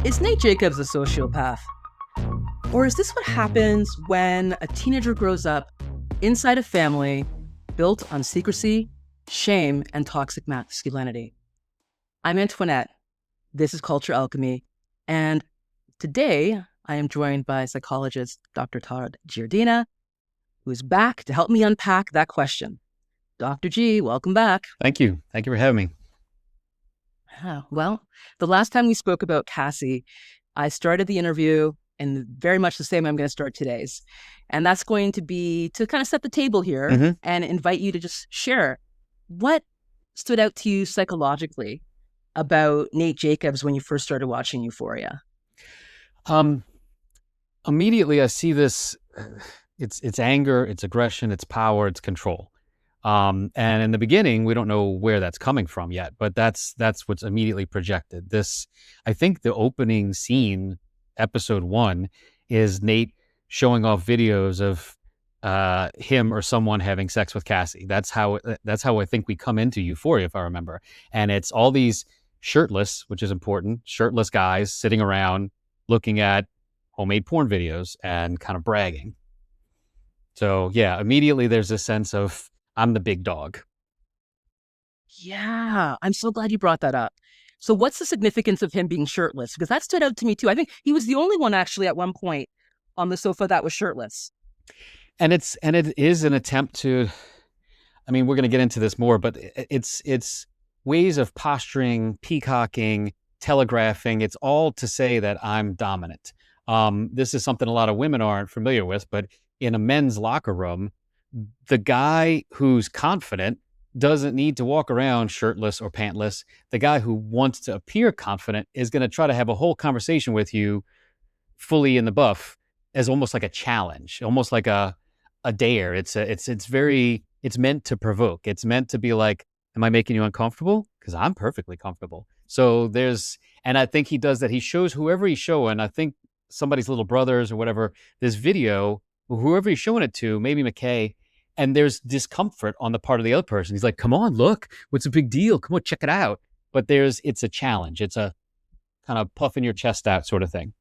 Is Nate Jacobs a sociopath? Or is this what happens when a teenager grows up inside a family built on secrecy, shame, and toxic masculinity? I'm Antoinette. This is Culture Alchemy. And today I am joined by psychologist Dr. Todd Giardina, who is back to help me unpack that question. Dr. G, welcome back. Thank you. Thank you for having me. Well, the last time we spoke about Cassie, I started the interview in very much the same way I'm going to start today's. And that's going to be to kind of set the table here and invite you to just share what stood out to you psychologically about Nate Jacobs when you first started watching Euphoria. Immediately I see this, it's anger, it's aggression, it's power, it's control. And in the beginning, we don't know where that's coming from yet, but that's what's immediately projected. I think the opening scene, episode 1, is Nate showing off videos of him or someone having sex with Cassie. That's how I think we come into Euphoria, if I remember. And it's all these shirtless, which is important, shirtless guys sitting around looking at homemade porn videos and kind of bragging. So yeah, immediately there's a sense of, I'm the big dog. Yeah, I'm so glad you brought that up. So what's the significance of him being shirtless? Because that stood out to me too. I think he was the only one actually at one point on the sofa that was shirtless. And it is an attempt to, I mean, we're going to get into this more, but it's ways of posturing, peacocking, telegraphing. It's all to say that I'm dominant. This is something a lot of women aren't familiar with, but in a men's locker room, the guy who's confident doesn't need to walk around shirtless or pantless. The guy who wants to appear confident is going to try to have a whole conversation with you fully in the buff as almost like a challenge, almost like a dare. It's meant to provoke. It's meant to be like, am I making you uncomfortable? Because I'm perfectly comfortable. So and I think he does that. He shows whoever he's showing, I think somebody's little brothers or whatever, this video, whoever he's showing it to, maybe McKay, and there's discomfort on the part of the other person. He's like, come on, look, what's the big deal? Come on, check it out. But it's a challenge. It's a kind of puffing your chest out sort of thing.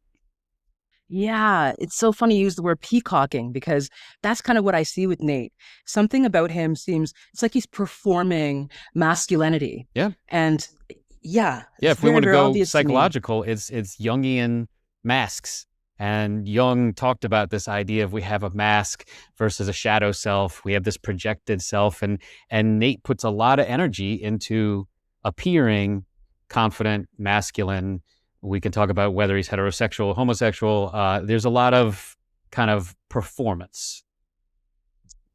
Yeah, it's so funny you use the word peacocking because that's kind of what I see with Nate. Something about him it's like he's performing masculinity. Yeah. And yeah. If we want to go psychological, it's Jungian masks. And Jung talked about this idea of we have a mask versus a shadow self. We have this projected self. And Nate puts a lot of energy into appearing confident, masculine. We can talk about whether he's heterosexual, homosexual. There's a lot of kind of performance.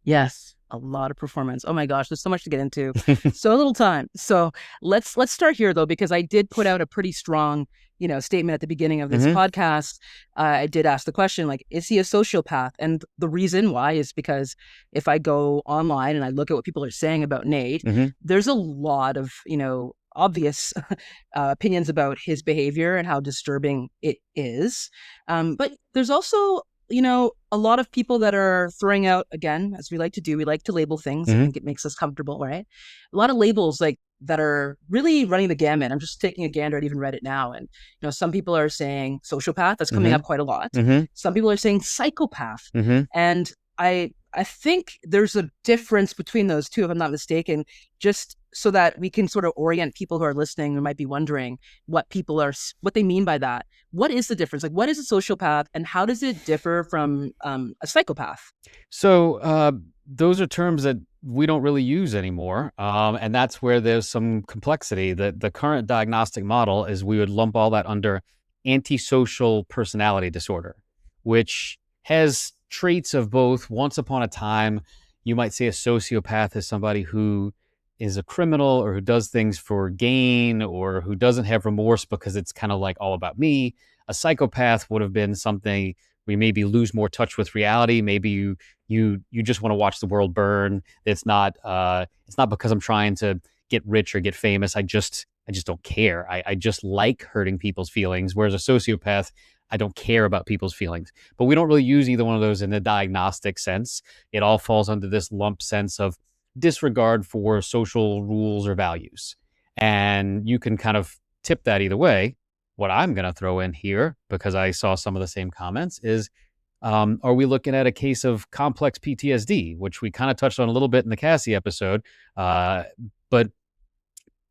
Yes, a lot of performance. Oh my gosh, there's so much to get into. So little time. So let's start here though, because I did put out a pretty strong statement at the beginning of this podcast. I did ask the question, like, is he a sociopath? And the reason why is because if I go online and I look at what people are saying about Nate, there's a lot of, obvious opinions about his behavior and how disturbing it is. But there's also, a lot of people that are throwing out, again, as we like to do, we like to label things. I think it makes us comfortable, right? A lot of labels that are really running the gamut. I'm just taking a gander at even Reddit now. And, some people are saying sociopath, that's coming up quite a lot. Some people are saying psychopath. And I think there's a difference between those two, if I'm not mistaken, just so that we can sort of orient people who are listening who might be wondering what they mean by that. What is the difference? Like, what is a sociopath and how does it differ from a psychopath? So those are terms that we don't really use anymore. And that's where there's some complexity. The current diagnostic model is we would lump all that under antisocial personality disorder, which has traits of both. Once upon a time, you might say a sociopath is somebody who is a criminal or who does things for gain or who doesn't have remorse because it's kind of like all about me. A psychopath would have been something we maybe lose more touch with reality. Maybe you just want to watch the world burn. It's not because I'm trying to get rich or get famous. I just don't care. I just like hurting people's feelings. Whereas a sociopath, I don't care about people's feelings. But we don't really use either one of those in the diagnostic sense. It all falls under this lump sense of disregard for social rules or values. And you can kind of tip that either way. what I'm going to throw in here, because I saw some of the same comments, is are we looking at a case of complex PTSD, which we kind of touched on a little bit in the Cassie episode? But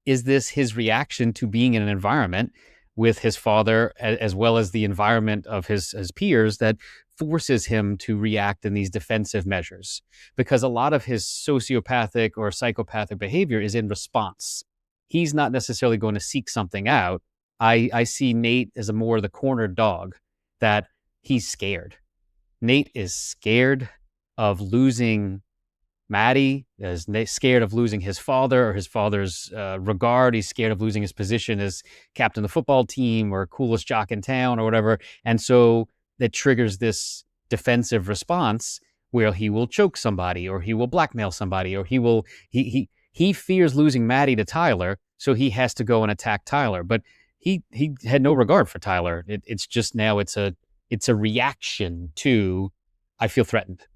is this his reaction to being in an environment with his father, as well as the environment of his peers, that forces him to react in these defensive measures? Because a lot of his sociopathic or psychopathic behavior is in response. He's not necessarily going to seek something out. I see Nate as a more the cornered dog, that he's scared. Nate is scared of losing Maddie, is scared of losing his father or his father's regard. He's scared of losing his position as captain of the football team or coolest jock in town or whatever. And so that triggers this defensive response where he will choke somebody, or he will blackmail somebody, or he fears losing Maddie to Tyler, so he has to go and attack Tyler. But he had no regard for Tyler. It's just now it's a reaction to, I feel threatened.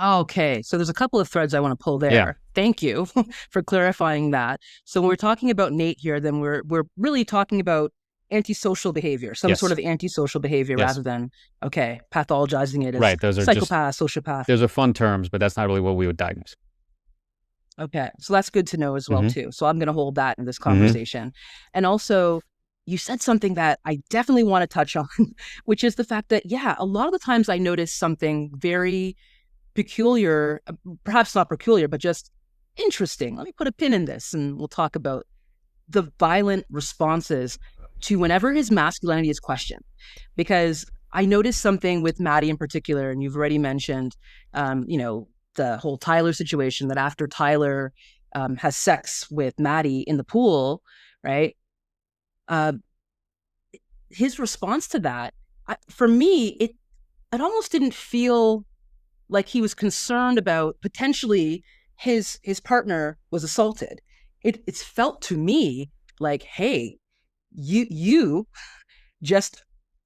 Okay, so there's a couple of threads I want to pull there. Yeah. Thank you for clarifying that. So when we're talking about Nate here, then we're really talking about antisocial behavior, some Yes. sort of antisocial behavior, Yes. rather than, pathologizing it as right. Those are psychopath, sociopath. Those are fun terms, but that's not really what we would diagnose. Okay, so that's good to know as well, Mhm. too. So I'm going to hold that in this conversation. And also, you said something that I definitely want to touch on, which is the fact that, a lot of the times I notice something very peculiar, perhaps not peculiar, but just interesting. Let me put a pin in this, and we'll talk about the violent responses to whenever his masculinity is questioned. Because I noticed something with Maddie in particular, and you've already mentioned, the whole Tyler situation, that after Tyler has sex with Maddie in the pool, right? His response to that, for me, it almost didn't feel like he was concerned about potentially his partner was assaulted. It's felt to me like, hey, you just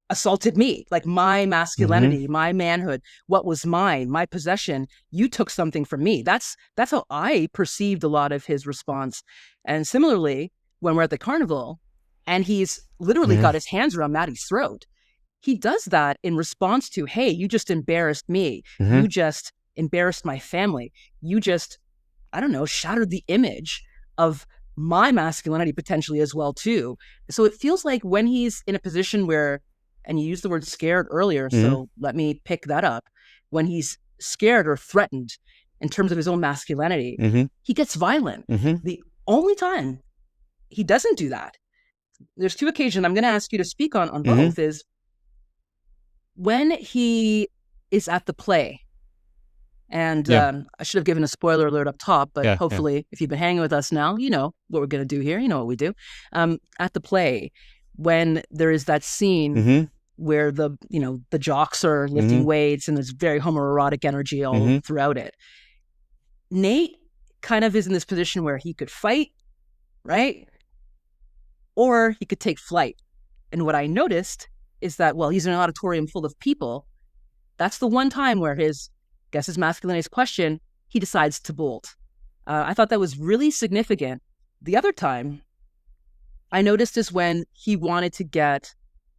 assaulted me, like my masculinity, my manhood, what was mine, my possession. You took something from me. That's how I perceived a lot of his response. And similarly, when we're at the carnival and he's literally got his hands around Maddie's throat, he does that in response to, hey, you just embarrassed me. You just embarrassed my family. You just, shattered the image of my masculinity potentially as well, too. So it feels like when he's in a position where, and you used the word scared earlier, so let me pick that up. When he's scared or threatened in terms of his own masculinity, he gets violent. The only time he doesn't do that, there's two occasions I'm going to ask you to speak on both, is when he is at the play. And I should have given a spoiler alert up top, but hopefully if you've been hanging with us now, you know what we're going to do here. You know what we do. At the play, when there is that scene where the jocks are lifting weights and there's very homoerotic energy all throughout it. Nate kind of is in this position where he could fight, right? Or he could take flight. And what I noticed is that, he's in an auditorium full of people. That's the one time where his masculinity is questioned, he decides to bolt. I thought that was really significant. The other time I noticed is when he wanted to get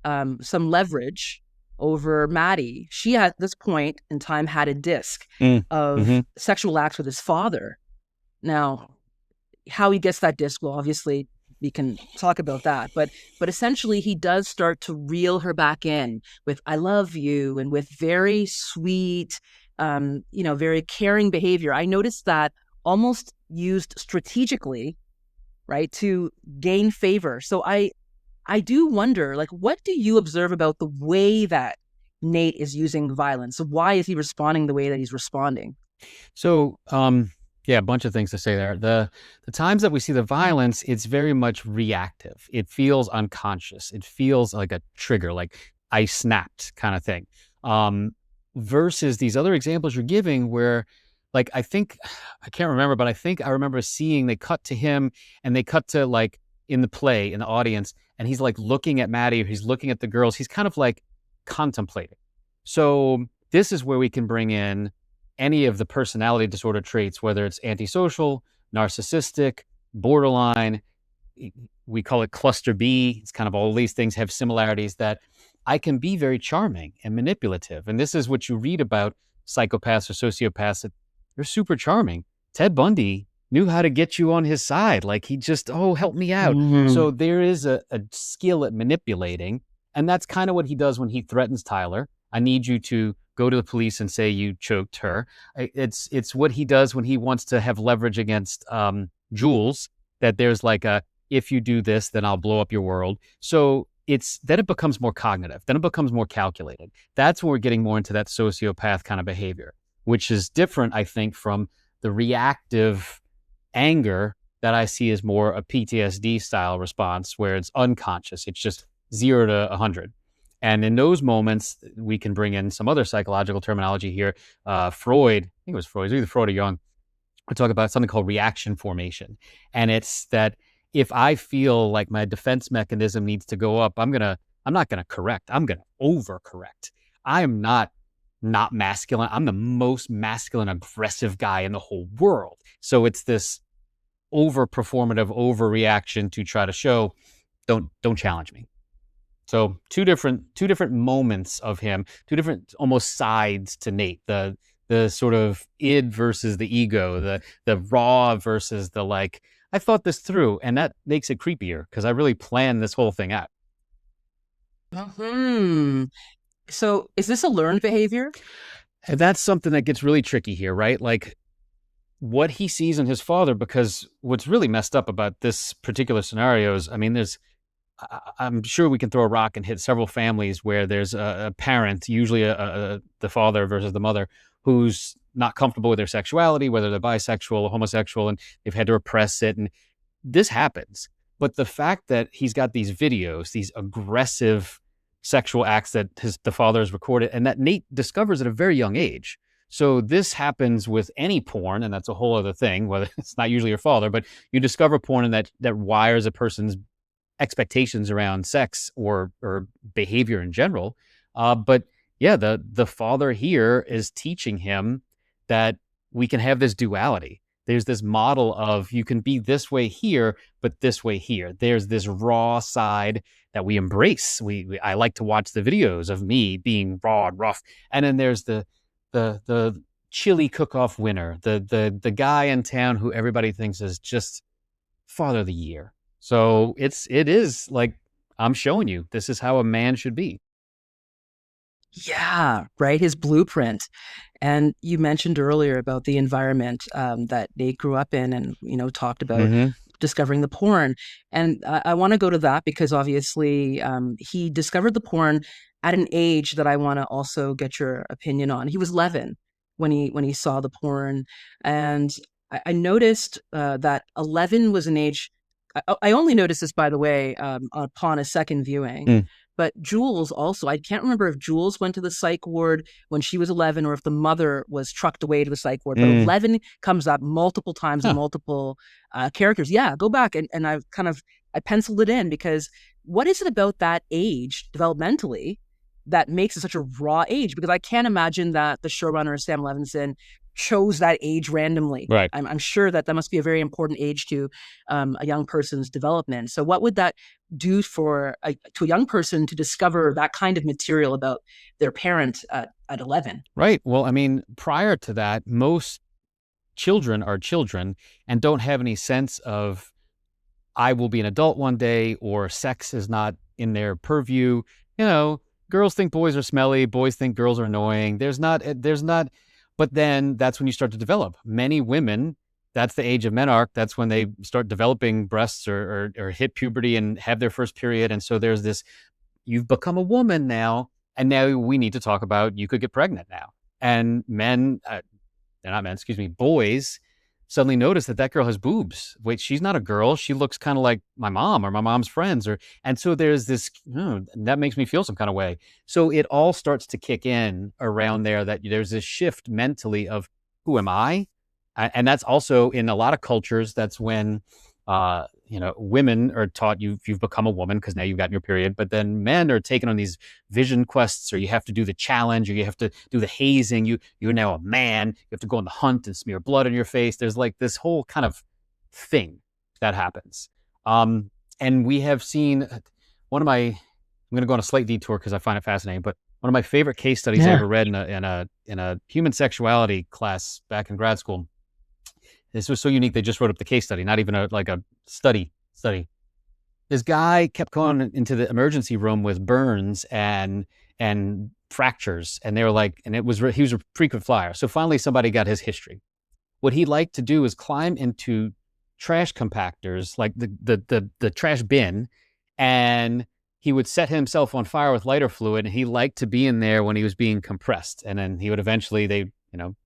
some leverage over Maddie. She at this point in time had a disc of sexual acts with his father. Now, how he gets that disc, obviously we can talk about that, but essentially he does start to reel her back in with "I love you" and with very sweet, very caring behavior. I noticed that almost used strategically, right, to gain favor. So I do wonder, what do you observe about the way that Nate is using violence? So why is he responding the way that he's responding? So, a bunch of things to say there. The times that we see the violence, it's very much reactive. It feels unconscious. It feels like a trigger, like I snapped kind of thing. Versus these other examples you're giving where, I can't remember, but I think I remember seeing they cut to him and they cut to in the play, in the audience, and he's looking at Maddie, or he's looking at the girls. He's kind of contemplating. So this is where we can bring in any of the personality disorder traits, whether it's antisocial, narcissistic, borderline. we call it cluster B. It's kind of all these things have similarities, that I can be very charming and manipulative. And this is what you read about psychopaths or sociopaths, that they're super charming. Ted Bundy knew how to get you on his side. Like, he just, oh, help me out. Mm-hmm. So there is a skill at manipulating. And that's kind of what he does when he threatens Tyler. I need you to go to the police and say you choked her. It's what he does when he wants to have leverage against Jules, that there's like a, if you do this, then I'll blow up your world. So then it becomes more cognitive. Then it becomes more calculated. That's when we're getting more into that sociopath kind of behavior, which is different, I think, from the reactive anger that I see as more a PTSD style response, where it's unconscious. It's just 0 to 100. And in those moments, we can bring in some other psychological terminology here. Freud, I think it was Freud, it was either Freud or Jung, we talk about something called reaction formation. And it's that if I feel like my defense mechanism needs to go up, I'm not gonna correct. I'm gonna overcorrect. I am not masculine. I'm the most masculine, aggressive guy in the whole world. So it's this over performative overreaction to try to show, don't challenge me. So two different moments of him, two different almost sides to Nate. The sort of id versus the ego, the raw versus the like, I thought this through, and that makes it creepier because I really planned this whole thing out. Hmm. So is this a learned behavior? And that's something that gets really tricky here, right? Like, what he sees in his father, because what's really messed up about this particular scenario is, I mean, I'm sure we can throw a rock and hit several families where there's a parent, usually the father versus the mother, who's not comfortable with their sexuality, whether they're bisexual or homosexual, and they've had to repress it. And this happens. But the fact that he's got these videos, these aggressive sexual acts that the father has recorded, and that Nate discovers at a very young age. So this happens with any porn, and that's a whole other thing, whether it's not usually your father, but you discover porn, and that wires a person's expectations around sex or behavior in general. But yeah, the father here is teaching him that we can have this duality. There's this model of, you can be this way here, but this way here. There's this raw side that we embrace. I like to watch the videos of me being raw and rough. And then there's the chili cook-off winner, the guy in town who everybody thinks is just father of the year. So it is like, I'm showing you, this is how a man should be. Yeah, right. His blueprint. And you mentioned earlier about the environment that Nate grew up in, and talked about discovering the porn. And I want to go to that because obviously he discovered the porn at an age that I want to also get your opinion on. He was 11 when he saw the porn, and I noticed that 11 was an age. I only noticed this, by the way, upon a second viewing. But Jules also, I can't remember if Jules went to the psych ward when she was 11 or if the mother was trucked away to the psych ward. But 11 comes up multiple times in multiple characters. Yeah, go back. And I penciled it in because what is it about that age developmentally that makes it such a raw age? Because I can't imagine that the showrunner, Sam Levinson, chose that age randomly. Right. I'm sure that must be a very important age to a young person's development. So what would that do to a young person to discover that kind of material about their parent at 11? Right. Well, I mean, prior to that, most children are children and don't have any sense of, I will be an adult one day, or sex is not in their purview. Girls think boys are smelly, boys think girls are annoying. There's not, but then that's when you start to develop. Many women, that's the age of menarche. That's when they start developing breasts or hit puberty and have their first period. And so there's this, you've become a woman now, and now we need to talk about, you could get pregnant now. And boys suddenly notice that girl has boobs. Wait, she's not a girl. She looks kind of like my mom or my mom's friends. And so there's this, that makes me feel some kind of way. So it all starts to kick in around there, that there's this shift mentally of, who am I? And that's also in a lot of cultures, that's when, women are taught you've become a woman because now you've gotten your period, but then men are taken on these vision quests, or you have to do the challenge, or you have to do the hazing. You're now a man. You have to go on the hunt and smear blood on your face. There's like this whole kind of thing that happens. And we have seen one of my, I'm going to go on a slight detour because I find it fascinating, but one of my favorite case studies I ever read in a human sexuality class back in grad school. This was so unique. They just wrote up the case study, not even like a study. This guy kept going into the emergency room with burns and fractures. And they were like, and he was a frequent flyer. So finally somebody got his history. What he liked to do is climb into trash compactors, like the trash bin, and he would set himself on fire with lighter fluid, and he liked to be in there when he was being compressed. And then he would eventually,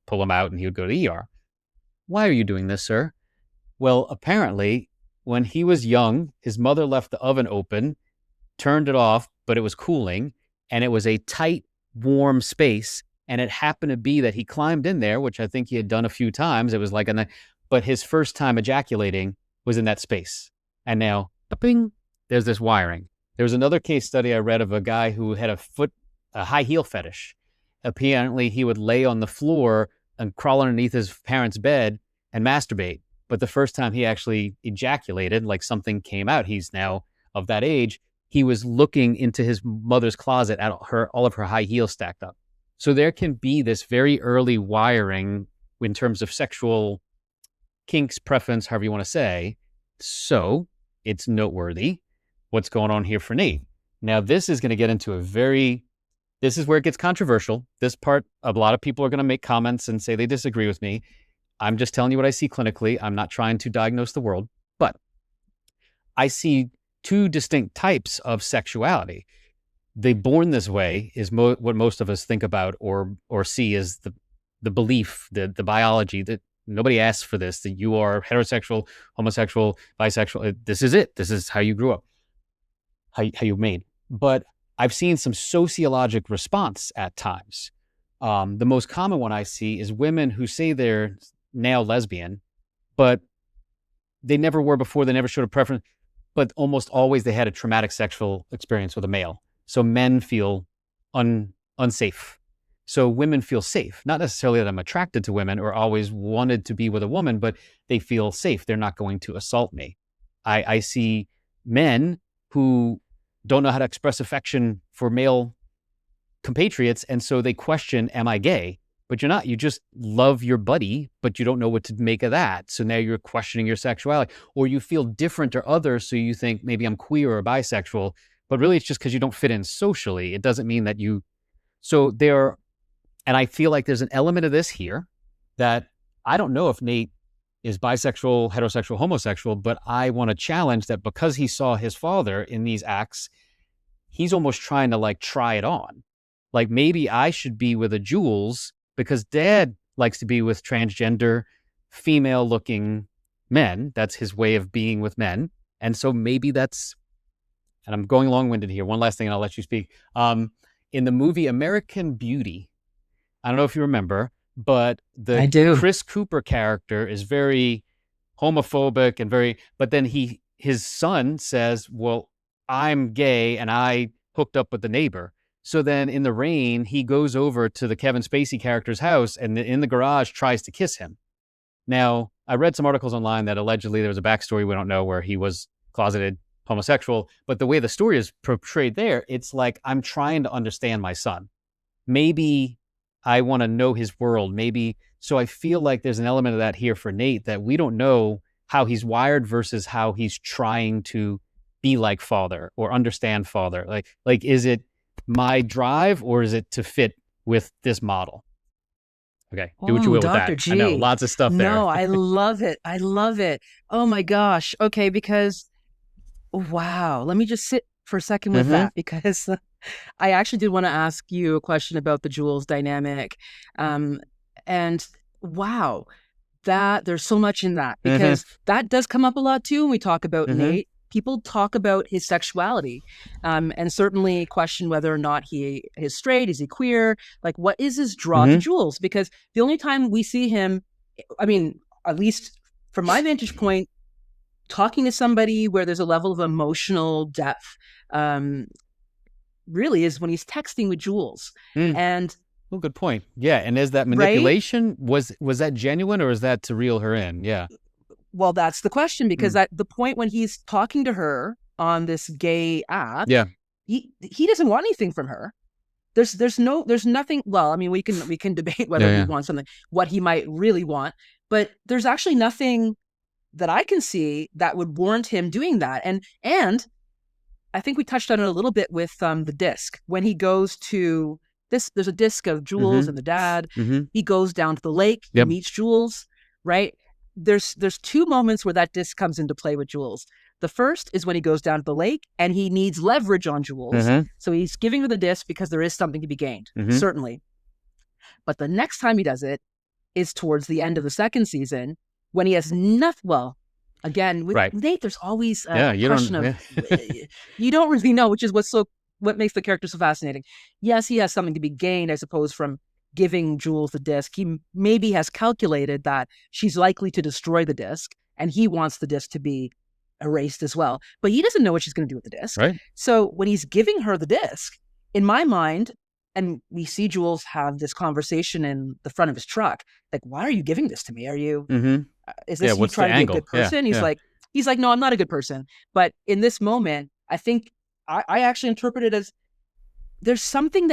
pull him out and he would go to the ER. Why are you doing this, sir? Well, apparently, when he was young, his mother left the oven open, turned it off, but it was cooling, and it was a tight, warm space. And it happened to be that he climbed in there, which I think he had done a few times. It was like but his first time ejaculating was in that space. And now, bing, there's this wiring. There was another case study I read of a guy who had a high heel fetish. Apparently, he would lay on the floor and crawl underneath his parents' bed and masturbate. But the first time he actually ejaculated, like something came out, he's now of that age, he was looking into his mother's closet at all of her high heels stacked up. So there can be this very early wiring in terms of sexual kinks, preference, however you want to say. So it's noteworthy what's going on here for Nate. Now, this is going to get into this is where it gets controversial. This part, a lot of people are going to make comments and say they disagree with me. I'm just telling you what I see clinically. I'm not trying to diagnose the world, but I see two distinct types of sexuality. The born this way is what most of us think about or see as the belief, the biology that nobody asks for this, that you are heterosexual, homosexual, bisexual. This is it. This is how you grew up, how you made. But I've seen some sociologic response at times. The most common one I see is women who say they're now lesbian, but they never were before. They never showed a preference, but almost always they had a traumatic sexual experience with a male. So men feel unsafe. So women feel safe. Not necessarily that I'm attracted to women or always wanted to be with a woman, but they feel safe. They're not going to assault me. I see men who don't know how to express affection for male compatriots, and so they question, am I gay? But you're not. You just love your buddy, but you don't know what to make of that. So now you're questioning your sexuality, or you feel different or other, so you think maybe I'm queer or bisexual, but really it's just because you don't fit in socially. It doesn't mean that you... So there, and I feel like there's an element of this here that I don't know if Nate is bisexual, heterosexual, homosexual, but I want to challenge that because he saw his father in these acts, he's almost trying to like try it on. Like maybe I should be with a Jules because dad likes to be with transgender, female looking men. That's his way of being with men. And so maybe that's, and I'm going long-winded here. One last thing and I'll let you speak. In the movie American Beauty, I don't know if you remember, but I do. Chris Cooper character is very homophobic and but then his son says, well, I'm gay and I hooked up with the neighbor. So then in the rain, he goes over to the Kevin Spacey character's house and in the garage tries to kiss him. Now, I read some articles online that allegedly there was a backstory we don't know where he was closeted homosexual, but the way the story is portrayed there, it's like, I'm trying to understand my son. Maybe I want to know his world. Maybe, so I feel like there's an element of that here for Nate that we don't know how he's wired versus how he's trying to be like father or understand father. Like, is it my drive or is it to fit with this model? Okay, do what you will Dr. with that. G. I know, lots of stuff there. No, I love it. I love it. Oh my gosh. Okay, because wow, let me just sit for a second with that because I actually did want to ask you a question about the Jules dynamic. And wow, that there's so much in that because that does come up a lot too when we talk about Nate. People talk about his sexuality and certainly question whether or not he is straight, is he queer, like what is his draw to Jules? Because the only time we see him, I mean, at least from my vantage point, talking to somebody where there's a level of emotional depth really is when he's texting with Jules. And well, good point. Yeah, and is that manipulation, right? Was that genuine or is that to reel her in? Yeah. Well, that's the question, because at the point when he's talking to her on this gay app, he doesn't want anything from her. There's nothing. Well, I mean, we can debate whether he wants something, what he might really want, but there's actually nothing that I can see that would warrant him doing that. And I think we touched on it a little bit with the disc. When he goes to this, there's a disc of Jules and the dad. He goes down to the lake, he meets Jules, right? There's two moments where that disc comes into play with Jules. The first is when he goes down to the lake and he needs leverage on Jules. So he's giving her the disc because there is something to be gained, certainly. But the next time he does it is towards the end of the second season, when he has nothing. Well, again, with Nate, there's always a question of you don't really know, which is what makes the character so fascinating. Yes, he has something to be gained, I suppose, from giving Jules the disc. He maybe has calculated that she's likely to destroy the disc, and he wants the disc to be erased as well. But he doesn't know what she's going to do with the disc. Right. So when he's giving her the disc, in my mind, and we see Jules have this conversation in the front of his truck, like, why are you giving this to me? Are you, is this you trying to be a good person? He's like, no, I'm not a good person. But in this moment, I think I actually interpret it as there's something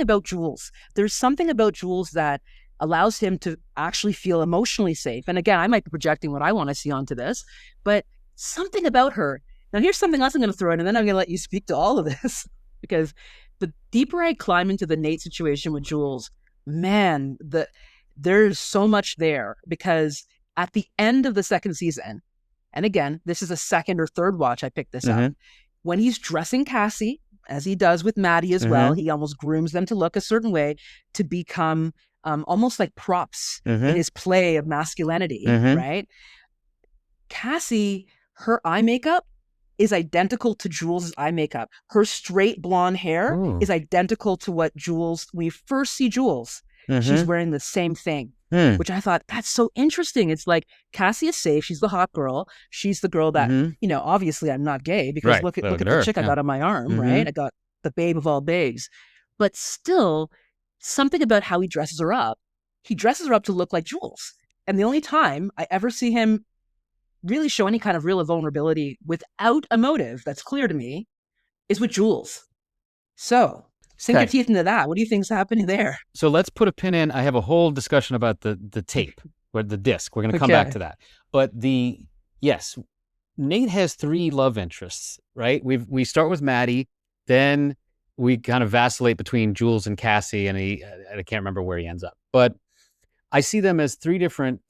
about Jules. There's something about Jules that allows him to actually feel emotionally safe. And again, I might be projecting what I want to see onto this, but something about her. Now, here's something else I'm going to throw in, and then I'm going to let you speak to all of this, because the deeper I climb into the Nate situation with Jules, man, there's so much there, because at the end of the second season, and again, this is a second or third watch, I picked this up, when he's dressing Cassie, as he does with Maddie as well, he almost grooms them to look a certain way to become almost like props in his play of masculinity, right? Cassie, her eye makeup is identical to Jules' eye makeup. Her straight blonde hair is identical to what Jules, when we first see Jules, she's wearing the same thing, which I thought, that's so interesting. It's like, Cassie is safe. She's the hot girl. She's the girl that, obviously I'm not gay, because look at the chick I got on my arm, right? I got the babe of all babes. But still, something about how he dresses her up to look like Jules. And the only time I ever see him really show any kind of real vulnerability without a motive that's clear to me is with Jules. So sink your teeth into that. What do you think's happening there? So let's put a pin in. I have a whole discussion about the tape, or the disc. We're going to come back to that. But yes, Nate has three love interests, right? We start with Maddie, then we kind of vacillate between Jules and Cassie, and I can't remember where he ends up. But I see them as three different.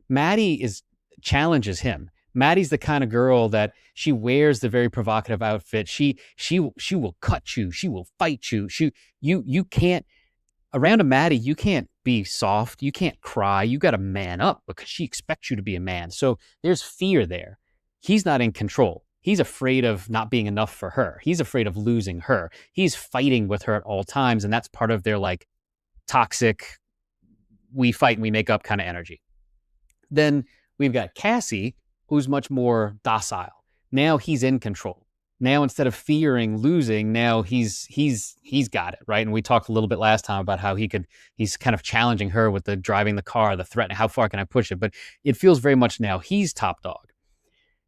Maddie challenges him. Maddie's the kind of girl that she wears the very provocative outfit. She will cut you. She will fight you. You can't, around a Maddie, you can't be soft. You can't cry. You got to man up, because she expects you to be a man. So there's fear there. He's not in control. He's afraid of not being enough for her. He's afraid of losing her. He's fighting with her at all times. And that's part of their like toxic, we fight and we make up kind of energy. Then we've got Cassie, who's much more docile. Now he's in control. Now, instead of fearing losing, now he's got it, right? And we talked a little bit last time about how he's kind of challenging her with the driving the car, the threat, how far can I push it? But it feels very much now he's top dog.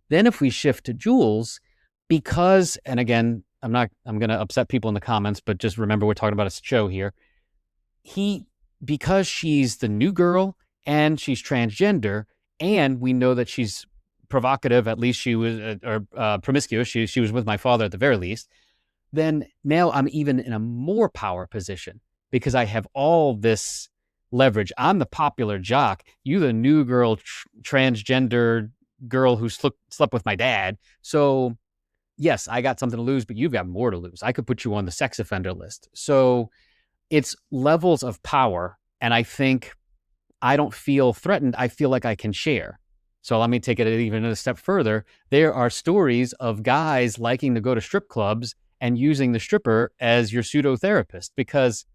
Then if we shift to Jules, because, and again, I'm going to upset people in the comments, but just remember we're talking about a show here. Because she's the new girl and she's transgender, and we know that she's provocative, at least she was, or promiscuous, she was with my father at the very least, then now I'm even in a more power position, because I have all this leverage. I'm the popular jock. You the new girl, transgender girl who slept with my dad. So yes, I got something to lose, but you've got more to lose. I could put you on the sex offender list. So it's levels of power, and I think I don't feel threatened. I feel like I can share. So let me take it even a step further. There are stories of guys liking to go to strip clubs and using the stripper as your pseudo therapist, because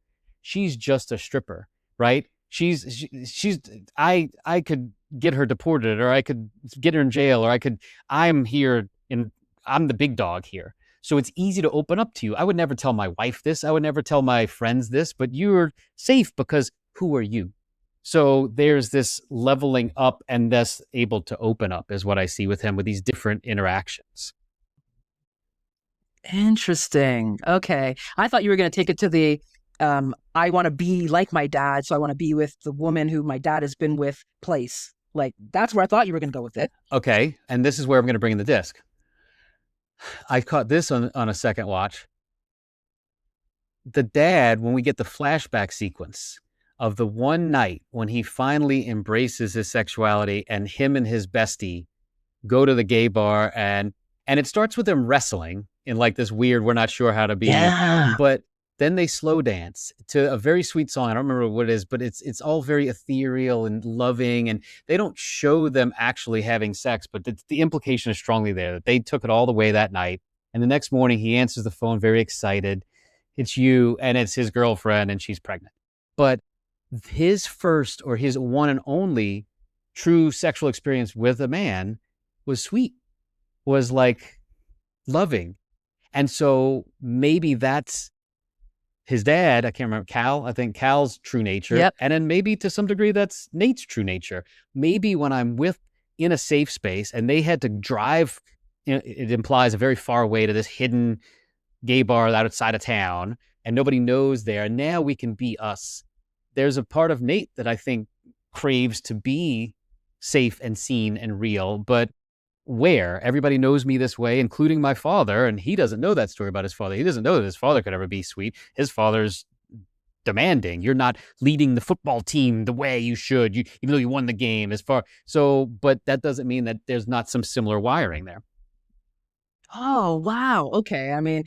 she's just a stripper, right? I could get her deported, or I could get her in jail, or I'm the big dog here. So it's easy to open up to you. I would never tell my wife this. I would never tell my friends this, but you're safe because who are you? So there's this leveling up and thus able to open up is what I see with him with these different interactions. Interesting. Okay. I thought you were going to take it to the I want to be like my dad, so I want to be with the woman who my dad has been with place. Like, that's where I thought you were going to go with it. Okay. And this is where I'm going to bring in the disc. I caught this on a second watch. The dad, when we get the flashback sequence of the one night when he finally embraces his sexuality and him and his bestie go to the gay bar and it starts with them wrestling in like this weird, we're not sure how to be, but then they slow dance to a very sweet song. I don't remember what it is, but it's all very ethereal and loving, and they don't show them actually having sex, but the implication is strongly there that they took it all the way that night. And the next morning he answers the phone very excited. It's you, and it's his girlfriend, and she's pregnant. But his first or his one and only true sexual experience with a man was sweet, was like loving. And so maybe that's his dad. I can't remember, Cal. I think Cal's true nature. Yep. And then maybe to some degree that's Nate's true nature. Maybe when I'm in a safe space and they had to drive, it implies a very far away to this hidden gay bar outside of town and nobody knows there. Now we can be us. There's a part of Nate that I think craves to be safe and seen and real, but where everybody knows me this way, including my father, and he doesn't know that story about his father. He doesn't know that his father could ever be sweet. His father's demanding. You're not leading the football team the way you should, even though you won the game but that doesn't mean that there's not some similar wiring there. Oh, wow. Okay. I mean,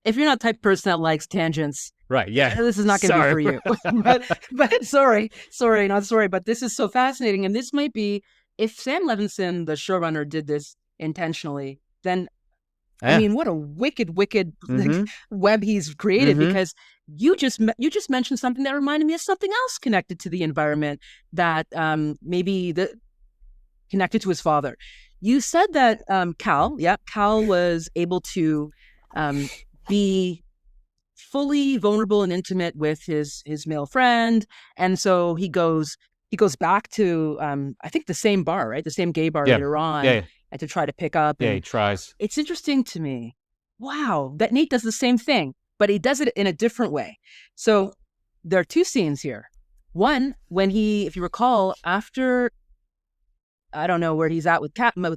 if you're not the type of person that likes tangents, right? Yeah, this is not going to be for you. but sorry, not sorry. But this is so fascinating, and this might be, if Sam Levinson, the showrunner, did this intentionally, then I mean, what a wicked web he's created. Because you just mentioned something that reminded me of something else connected to the environment that maybe connected to his father. You said that Cal was able to be fully vulnerable and intimate with his male friend, and so he goes back to I think the same bar, right? The same gay bar later on, and to try to pick up. Yeah, he tries. It's interesting to me. Wow, that Nate does the same thing, but he does it in a different way. So there are two scenes here. One, when he, if you recall, after, I don't know where he's at with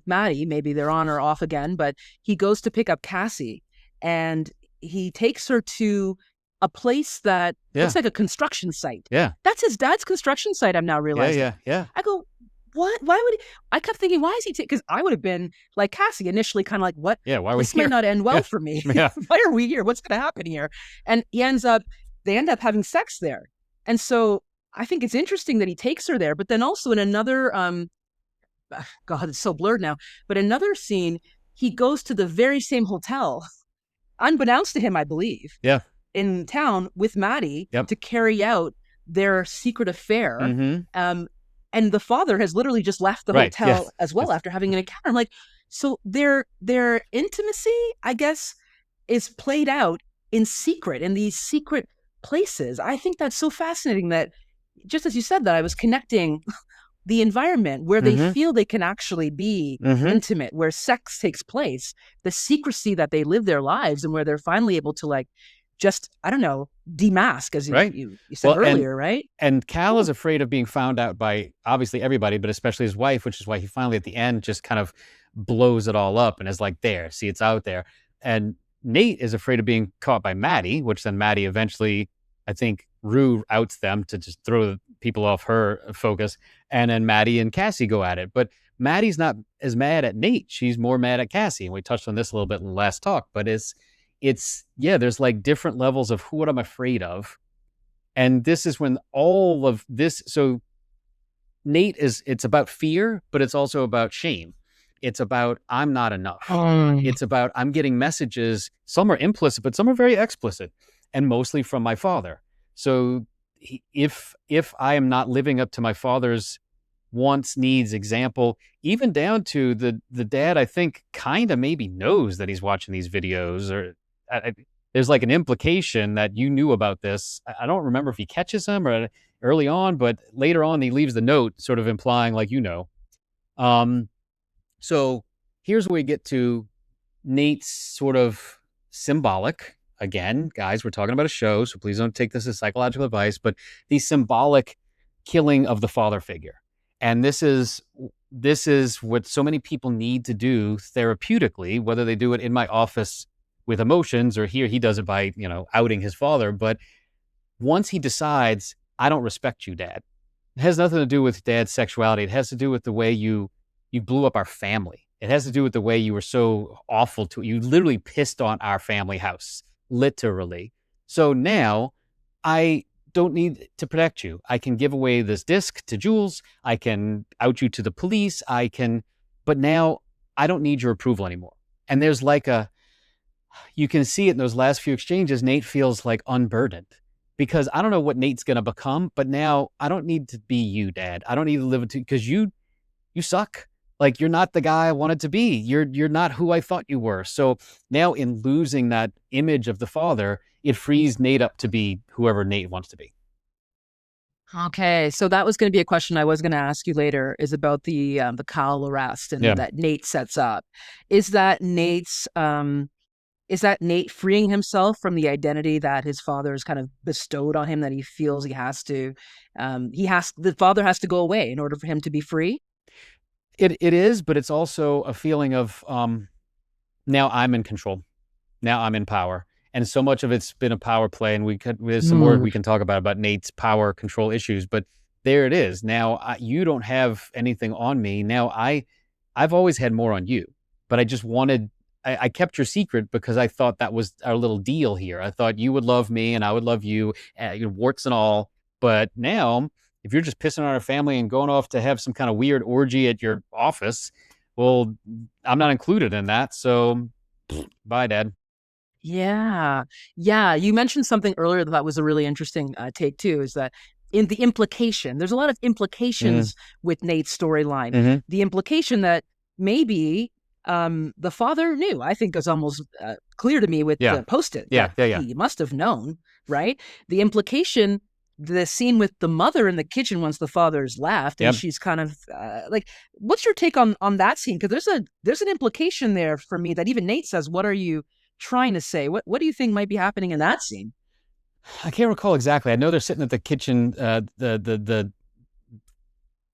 Maddie, maybe they're on or off again, but he goes to pick up Cassie, and he takes her to a place that looks like a construction site. Yeah. That's his dad's construction site, I'm now realizing. Yeah. I go, what? Why would he? I kept thinking, why is he taking? Because I would have been like Cassie initially, kind of like, what? Yeah, why are we this here? This might not end well for me. Yeah. Why are we here? What's going to happen here? And they end up having sex there. And so I think it's interesting that he takes her there, but then also in another, God, it's so blurred now, but another scene, he goes to the very same hotel, unbeknownst to him, I believe. Yeah. In town with Maddie to carry out their secret affair. And the father has literally just left the hotel as well after having an encounter. I'm like, so their intimacy, I guess, is played out in secret, in these secret places. I think that's so fascinating that, just as you said, that I was connecting the environment where they feel they can actually be intimate, where sex takes place, the secrecy that they live their lives, and where they're finally able to, like, just, I don't know, demask, as you said earlier, right? And Cal is afraid of being found out by obviously everybody, but especially his wife, which is why he finally at the end just kind of blows it all up and is like, there, see, it's out there. And Nate is afraid of being caught by Maddie, which then Maddie eventually, I think, Rue outs them to just throw people off her focus. And then Maddie and Cassie go at it. But Maddie's not as mad at Nate. She's more mad at Cassie. And we touched on this a little bit in the last talk, but it's there's like different levels of what I'm afraid of. And this is when all of this, so Nate it's about fear, but it's also about shame. It's about, I'm not enough. It's about, I'm getting messages. Some are implicit, but some are very explicit, and mostly from my father. So if I am not living up to my father's wants, needs, example, even down to the dad, I think kind of maybe knows that he's watching these videos, or there's like an implication that you knew about this. I don't remember if he catches him or early on, but later on he leaves the note sort of implying like, um, so here's where we get to Nate's sort of symbolic, again, guys, we're talking about a show, so please don't take this as psychological advice, but the symbolic killing of the father figure. And this is what so many people need to do therapeutically, whether they do it in my office with emotions or here he does it by, outing his father. But once he decides, I don't respect you, Dad, it has nothing to do with Dad's sexuality. It has to do with the way you blew up our family. It has to do with the way you were so awful to, you literally pissed on our family house, literally. So now I don't need to protect you. I can give away this disc to Jules. I can out you to the police. But now I don't need your approval anymore. And there's like you can see it in those last few exchanges, Nate feels like unburdened because I don't know what Nate's going to become, but now I don't need to be you, Dad. I don't need to live it because you suck. Like, you're not the guy I wanted to be. You're not who I thought you were. So now in losing that image of the father, it frees Nate up to be whoever Nate wants to be. Okay, so that was going to be a question I was going to ask you later, is about the Kyle arrest and that Nate sets up. Is that Nate freeing himself from the identity that his father has kind of bestowed on him, that he feels he has to, the father has to go away in order for him to be free? It is, but it's also a feeling of now I'm in control. Now I'm in power. And so much of it's been a power play, and there's some more we can talk about Nate's power control issues, but there it is. Now you don't have anything on me. Now I've always had more on you, but I just wanted, I kept your secret because I thought that was our little deal here. I thought you would love me and I would love you, warts and all. But now, if you're just pissing on our family and going off to have some kind of weird orgy at your office, well, I'm not included in that. So bye, Dad. Yeah. Yeah. You mentioned something earlier that was a really interesting take too, is that in the implication, there's a lot of implications with Nate's storyline. The implication that maybe the father knew, I think is almost clear to me with the Post-it. Yeah. He must have known, right? The implication, the scene with the mother in the kitchen once the father's left, and she's kind of like, what's your take on that scene? Because there's an implication there for me that even Nate says, what are you trying to say? What do you think might be happening in that scene? I can't recall exactly. I know they're sitting at the kitchen, the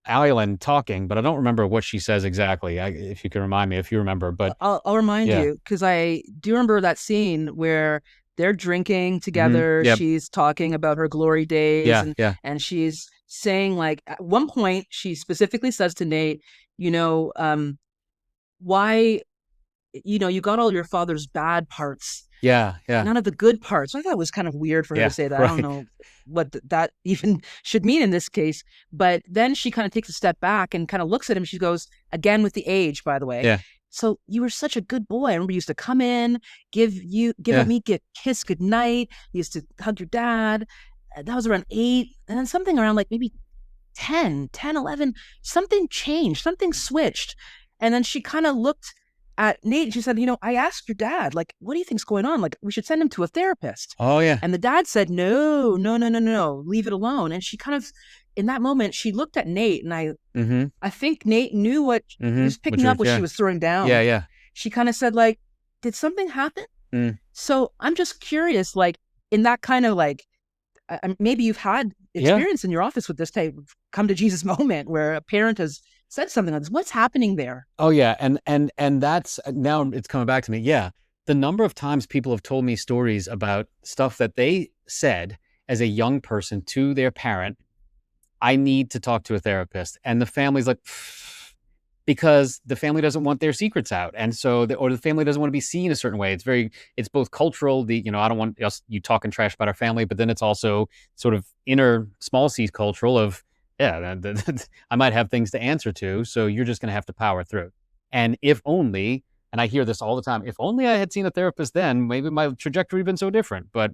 island talking, but I don't remember what she says exactly. If you can remind me, if you remember, but I'll remind you, because I do remember that scene where they're drinking together. She's talking about her glory days, and she's saying, like, at one point she specifically says to Nate, why, you got all your father's bad parts. None of the good parts. I thought it was kind of weird for her to say that. Right. I don't know what that even should mean in this case. But then she kind of takes a step back and kind of looks at him. She goes, again with the age, by the way. So you were such a good boy. I remember you used to come in, give me a kiss goodnight. You used to hug your dad. That was around 8. And then something around like maybe 10, 11, something changed, something switched. And then she kind of looked at Nate and she said, I asked your dad, like, what do you think's going on? Like, we should send him to a therapist. Oh, yeah. And the dad said, no, leave it alone. And she kind of, in that moment, she looked at Nate, and I think Nate knew what he was picking up, what she was throwing down. She kind of said, like, did something happen? So I'm just curious, like, in that kind of like, maybe you've had experience in your office with this type of come to Jesus moment where a parent has said something like this. What's happening there? Oh yeah. And that's, now it's coming back to me. Yeah. The number of times people have told me stories about stuff that they said as a young person to their parent, I need to talk to a therapist. And the family's like, because the family doesn't want their secrets out. And so, or the family doesn't want to be seen a certain way. It's both cultural, I don't want you talking trash about our family, but then it's also sort of inner small c cultural of, I might have things to answer to. So you're just going to have to power through. And if only, and I hear this all the time, if only I had seen a therapist then, maybe my trajectory would have been so different. But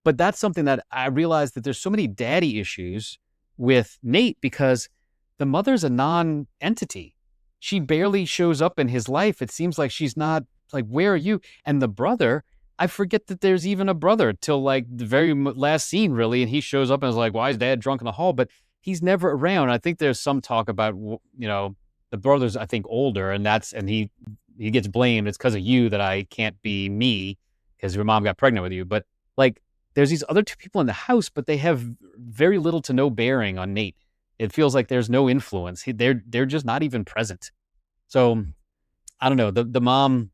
that's something that I realized, that there's so many daddy issues with Nate because the mother's a non-entity. She barely shows up in his life. It seems like she's not, like, where are you? And the brother, I forget that there's even a brother till like the very last scene, really. And he shows up and is like, why is dad drunk in the hall? But he's never around. I think there's some talk about, the brother's, I think, older, and he gets blamed. It's because of you that I can't be me because your mom got pregnant with you. But like, there's these other two people in the house, but they have very little to no bearing on Nate. It feels like there's no influence. They're just not even present. So I don't know. The mom,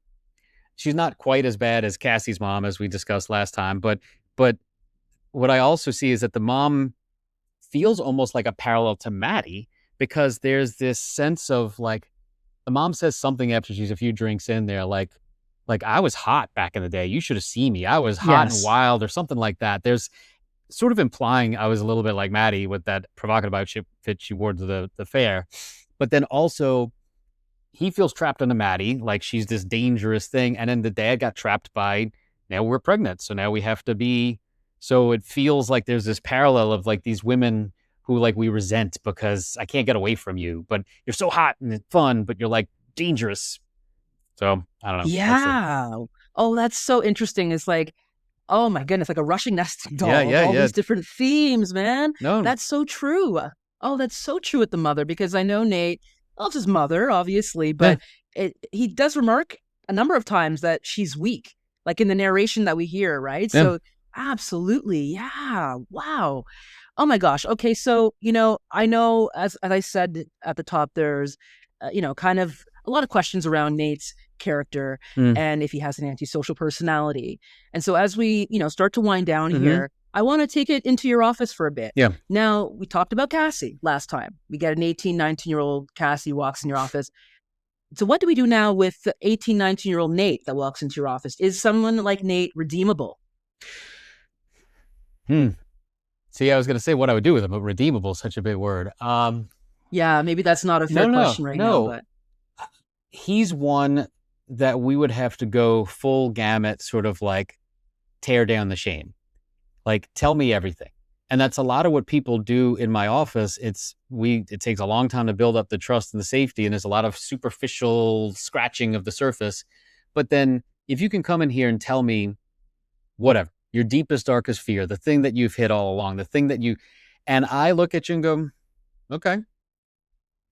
she's not quite as bad as Cassie's mom, as we discussed last time. But what I also see is that the mom feels almost like a parallel to Maddie, because there's this sense of like, the mom says something after she's a few drinks in there, like I was hot back in the day. You should have seen me. I was hot and Yes. wild, or something like that. There's sort of implying I was a little bit like Maddie with that provocative outfit she wore to the fair. But then also, he feels trapped into Maddie, like she's this dangerous thing. And then the dad got trapped by, now we're pregnant. So now we have to be. So it feels like there's this parallel of like these women who like we resent because I can't get away from you, but you're so hot and fun, but you're like dangerous. So I don't know. That's it. Yeah. Oh, that's so interesting. It's like, oh my goodness, like a Russian nesting Yeah, doll of all yeah. these different themes, man. No. That's so true. Oh, that's so true with the mother, because I know Nate loves his mother, obviously, Yeah. but he does remark a number of times that she's weak, like in the narration that we hear, right? Yeah. So absolutely. Yeah. Wow. Oh my gosh. Okay. So, I know, as I said at the top, there's, kind of a lot of questions around Nate's character Mm. and if he has an antisocial personality. And so as we, start to wind down Mm-hmm. here, I want to take it into your office for a bit. Yeah. Now, we talked about Cassie last time. We get an 18, 19-year-old Cassie walks in your office. So what do we do now with the 18, 19-year-old Nate that walks into your office? Is someone like Nate redeemable? See, I was going to say what I would do with him, but redeemable is such a big word. Yeah, maybe that's not a fair question right now, but He's one that we would have to go full gamut, sort of like tear down the shame. Like, tell me everything. And that's a lot of what people do in my office. It takes a long time to build up the trust and the safety, and there's a lot of superficial scratching of the surface. But then if you can come in here and tell me whatever, your deepest, darkest fear, the thing that you've hid all along, the thing that and I look at you and go, okay.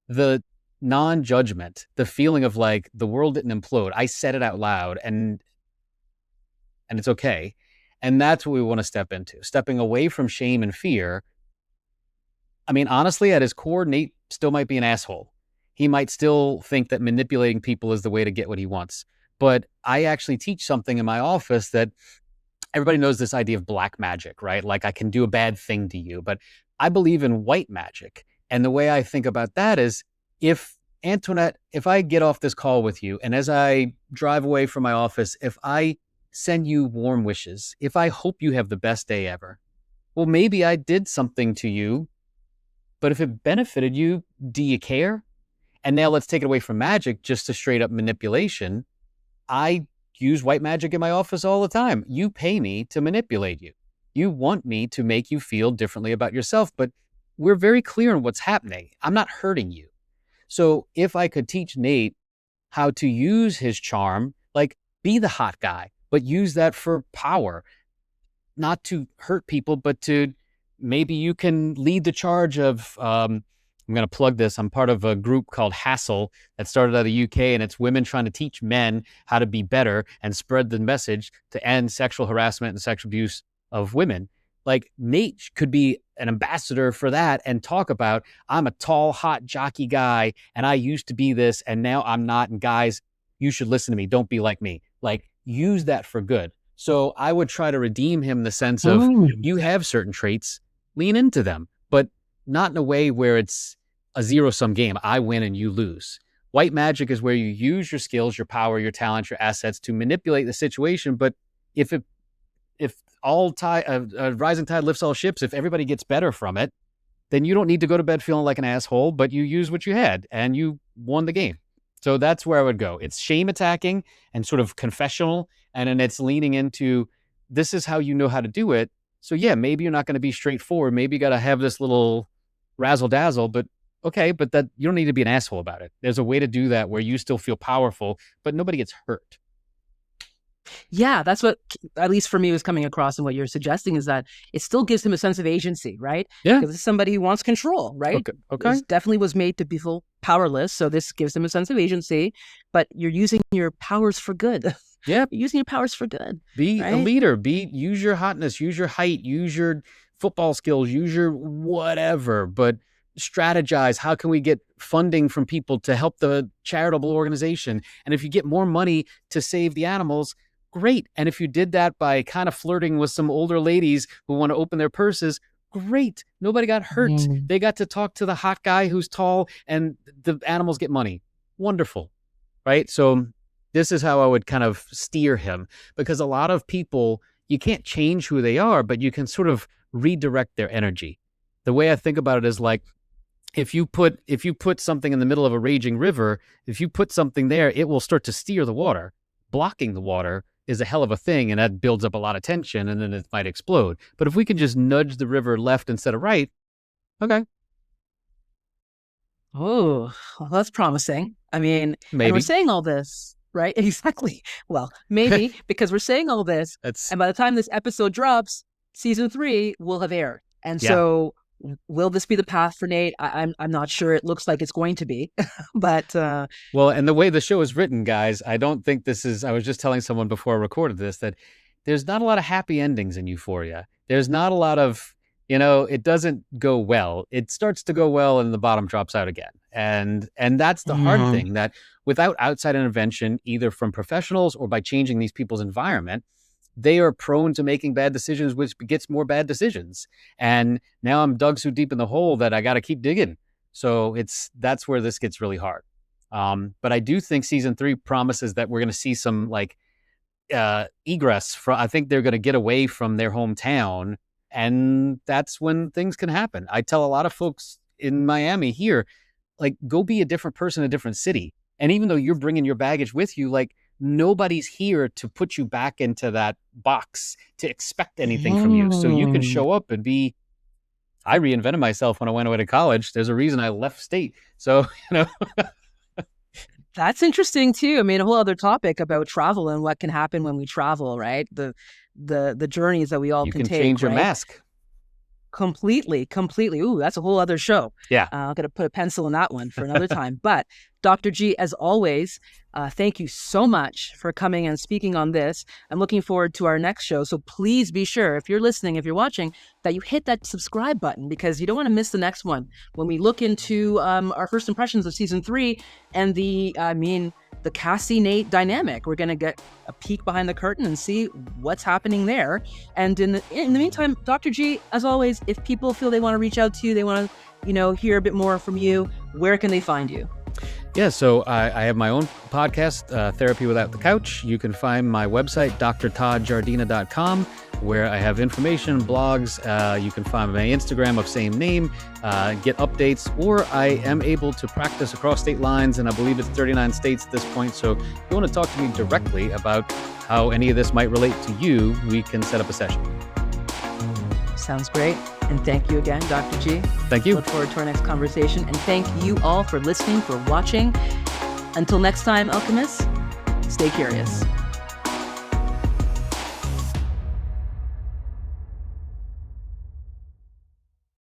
The non-judgment, the feeling of like the world didn't implode. I said it out loud and it's okay. And that's what we want to step into, stepping away from shame and fear. I mean, honestly, at his core, Nate still might be an asshole. He might still think that manipulating people is the way to get what he wants. But I actually teach something in my office that everybody knows, this idea of black magic, right? Like, I can do a bad thing to you, but I believe in white magic. And the way I think about that is, if Antoinette, if I get off this call with you, and as I drive away from my office, if I send you warm wishes, if I hope you have the best day ever, well, maybe I did something to you, but if it benefited you, do you care? And now let's take it away from magic, just to straight up manipulation. I use white magic in my office all the time. You pay me to manipulate you. You want me to make you feel differently about yourself, but we're very clear on what's happening. I'm not hurting you. So if I could teach Nate how to use his charm, like be the hot guy, but use that for power, not to hurt people, but to, maybe you can lead the charge of, I'm going to plug this. I'm part of a group called Hassle that started out of the UK, and it's women trying to teach men how to be better and spread the message to end sexual harassment and sexual abuse of women. Like, Nate could be an ambassador for that and talk about, I'm a tall, hot, jockey guy, and I used to be this, and now I'm not. And guys, you should listen to me. Don't be like me. Like, use that for good. So I would try to redeem him in the sense of, you have certain traits, lean into them, but not in a way where it's a zero-sum game. I win and you lose. White magic is where you use your skills, your power, your talent, your assets to manipulate the situation. But if rising tide lifts all ships, if everybody gets better from it, then you don't need to go to bed feeling like an asshole, but you use what you had and you won the game. So that's where I would go. It's shame attacking and sort of confessional. And then it's leaning into, this is how you know how to do it. So yeah, maybe you're not going to be straightforward. Maybe you got to have this little razzle dazzle, but okay, but that you don't need to be an asshole about it. There's a way to do that where you still feel powerful, but nobody gets hurt. Yeah, that's what, at least for me, was coming across, and what you're suggesting is that it still gives him a sense of agency, right? Yeah. Because it's somebody who wants control, right? Okay. This definitely was made to be feel powerless, so this gives him a sense of agency, but you're using your powers for good. Yeah. You're using your powers for good. Be right? a leader. Use your hotness, use your height, use your football skills, use your whatever, but strategize. How can we get funding from people to help the charitable organization? And if you get more money to save the animals, great. And if you did that by kind of flirting with some older ladies who want to open their purses, great. Nobody got hurt. They got to talk to the hot guy who's tall, and the animals get money. Wonderful. Right? So this is how I would kind of steer him, because a lot of people, you can't change who they are, but you can sort of redirect their energy. The way I think about it is like, if you put something in the middle of a raging river, if you put something there, it will start to steer the water. Blocking the water is a hell of a thing, and that builds up a lot of tension, and then it might explode. But if we can just nudge the river left instead of right, okay. Oh, well, that's promising. I mean, Maybe. And we're saying all this, right? Exactly. Well, maybe because we're saying all this, and by the time this episode drops, season 3 will have aired. And so will this be the path for Nate? I'm not sure. It looks like it's going to be, but well, and the way the show is written, guys, I don't think this is. I was just telling someone before I recorded this that there's not a lot of happy endings in Euphoria. There's not a lot of, it doesn't go well. It starts to go well, and the bottom drops out again. And that's the hard thing, that without outside intervention, either from professionals or by changing these people's environment, they are prone to making bad decisions, which begets more bad decisions. And now I'm dug so deep in the hole that I got to keep digging. So that's where this gets really hard. But I do think season 3 promises that we're going to see some egress. I think they're going to get away from their hometown, and that's when things can happen. I tell a lot of folks in Miami here, go be a different person in a different city. And even though you're bringing your baggage with you, nobody's here to put you back into that box to expect anything from you. So you can show up and be. I reinvented myself when I went away to college. There's a reason I left state. So, That's interesting too. I mean, a whole other topic about travel and what can happen when we travel, right? The journeys that we all can take. You can change your mask. Completely. Ooh, that's a whole other show. Yeah. I'm going to put a pencil in that one for another time. But Dr. G, as always, thank you so much for coming and speaking on this. I'm looking forward to our next show. So please be sure, if you're listening, if you're watching, that you hit that subscribe button, because you don't want to miss the next one. When we look into our first impressions of season 3 and the Cassie-Nate dynamic, we're going to get a peek behind the curtain and see what's happening there. And in the meantime, Dr. G, as always, if people feel they want to reach out to you, they want to, hear a bit more from you, where can they find you? Yeah, so I have my own podcast, Therapy Without the Couch. You can find my website, drtoddgiardina.com, where I have information, blogs. You can find my Instagram of same name, get updates, or I am able to practice across state lines, and I believe it's 39 states at this point. So if you want to talk to me directly about how any of this might relate to you, we can set up a session. Sounds great. And thank you again, Dr. G. Thank you. Look forward to our next conversation. And thank you all for listening, for watching. Until next time, alchemists, stay curious.